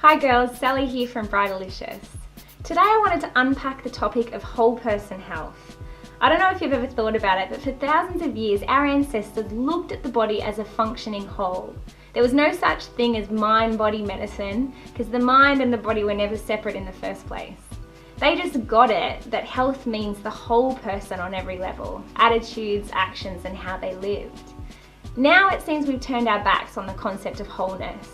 Hi girls, Sally here from Bridalicious. Today I wanted to unpack the topic of whole person health. I don't know if you've ever thought about it, but for thousands of years our ancestors looked at the body as a functioning whole. There was no such thing as mind-body medicine because the mind and the body were never separate in the first place. They just got it that health means the whole person on every level, attitudes, actions and how they lived. Now it seems we've turned our backs on the concept of wholeness.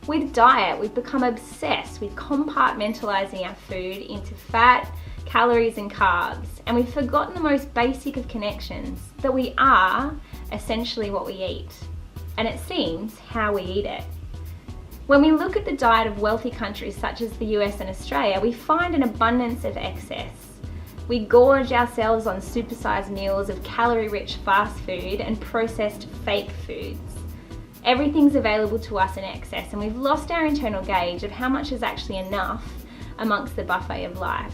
With diet, we've become obsessed with compartmentalizing our food into fat, calories and carbs, and we've forgotten the most basic of connections, that we are essentially what we eat, and it seems how we eat it. When we look at the diet of wealthy countries such as the US and Australia, we find an abundance of excess. We gorge ourselves on supersized meals of calorie-rich fast food and processed fake foods. Everything's available to us in excess, and we've lost our internal gauge of how much is actually enough amongst the buffet of life.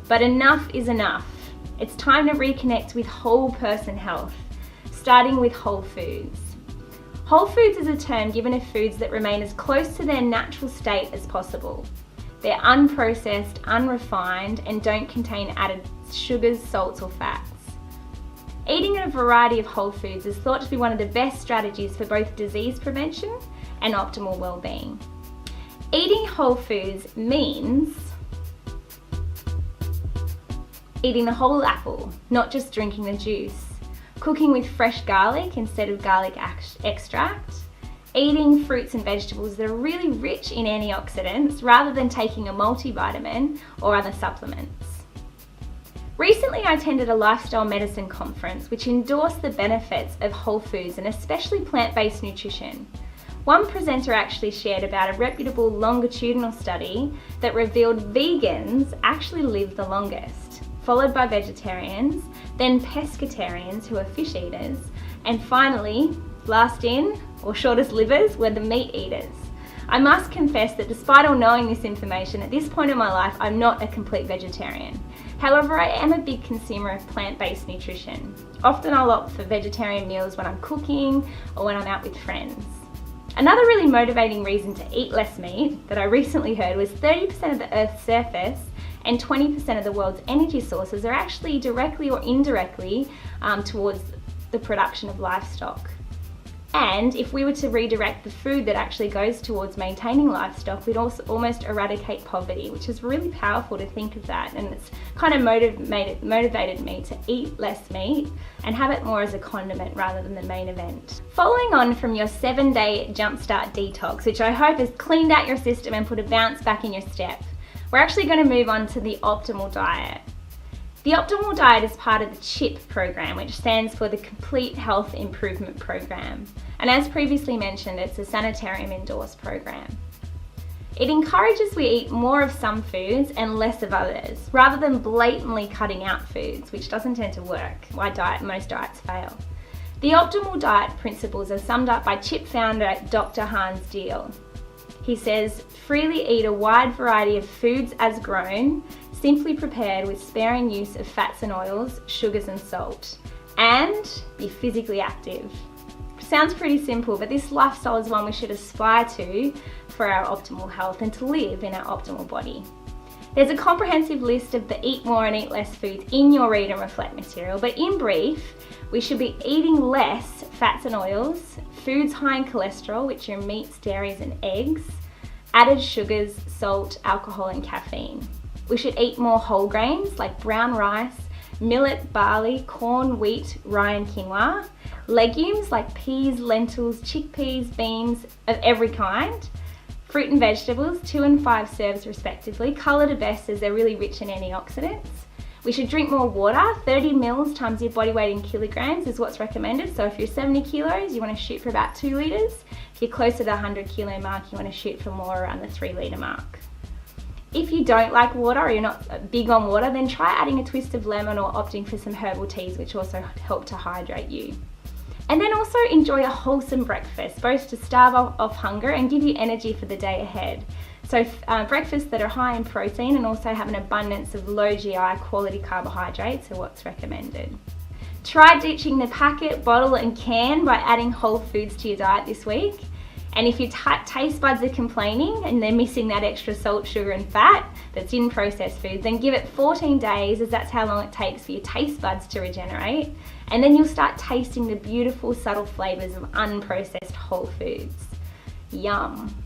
But enough is enough. It's time to reconnect with whole person health, starting with whole foods. Whole foods is a term given to foods that remain as close to their natural state as possible. They're unprocessed, unrefined, and don't contain added sugars, salts, or fats. Eating a variety of whole foods is thought to be one of the best strategies for both disease prevention and optimal well-being. Eating whole foods means eating the whole apple, not just drinking the juice, cooking with fresh garlic instead of garlic extract, eating fruits and vegetables that are really rich in antioxidants rather than taking a multivitamin or other supplements. Recently, I attended a lifestyle medicine conference which endorsed the benefits of whole foods and especially plant-based nutrition. One presenter actually shared about a reputable longitudinal study that revealed vegans actually live the longest, followed by vegetarians, then pescatarians who are fish eaters, and finally, last in, or shortest livers, were the meat eaters. I must confess that despite all knowing this information, at this point in my life, I'm not a complete vegetarian. However, I am a big consumer of plant-based nutrition. Often I'll opt for vegetarian meals when I'm cooking or when I'm out with friends. Another really motivating reason to eat less meat that I recently heard was 30% of the Earth's surface and 20% of the world's energy sources are actually directly or indirectly towards the production of livestock. And if we were to redirect the food that actually goes towards maintaining livestock, we'd also almost eradicate poverty, which is really powerful to think of that. And it's kind of motivated me to eat less meat and have it more as a condiment rather than the main event. Following on from your 7-day jumpstart detox, which I hope has cleaned out your system and put a bounce back in your step, we're actually going to move on to the optimal diet. The optimal diet is part of the CHIP program, which stands for the Complete Health Improvement Program. And as previously mentioned, it's a sanitarium endorsed program. It encourages we eat more of some foods and less of others, rather than blatantly cutting out foods, which doesn't tend to work, why most diets fail. The optimal diet principles are summed up by CHIP founder Dr. Hans Deal. He says, freely eat a wide variety of foods as grown, simply prepared with sparing use of fats and oils, sugars and salt, and be physically active. Sounds pretty simple, but this lifestyle is one we should aspire to for our optimal health and to live in our optimal body. There's a comprehensive list of the eat more and eat less foods in your read and reflect material, but in brief, we should be eating less fats and oils, foods high in cholesterol, which are meats, dairies and eggs, added sugars, salt, alcohol and caffeine. We should eat more whole grains like brown rice, millet, barley, corn, wheat, rye and quinoa, legumes like peas, lentils, chickpeas, beans of every kind, fruit and vegetables, 2 and 5 serves respectively, colour to best as they're really rich in antioxidants. We should drink more water, 30 mils times your body weight in kilograms is what's recommended. So if you're 70 kilos, you want to shoot for about 2 litres. If you're closer to the 100 kilo mark, you want to shoot for more around the 3 litre mark. If you don't like water or you're not big on water, then try adding a twist of lemon or opting for some herbal teas, which also help to hydrate you. And then also enjoy a wholesome breakfast, both to starve off hunger and give you energy for the day ahead. So breakfasts that are high in protein and also have an abundance of low GI quality carbohydrates are what's recommended. Try ditching the packet, bottle and can by adding whole foods to your diet this week. And if your taste buds are complaining and they're missing that extra salt, sugar and fat that's in processed foods, then give it 14 days, as that's how long it takes for your taste buds to regenerate. And then you'll start tasting the beautiful subtle flavours of unprocessed whole foods. Yum.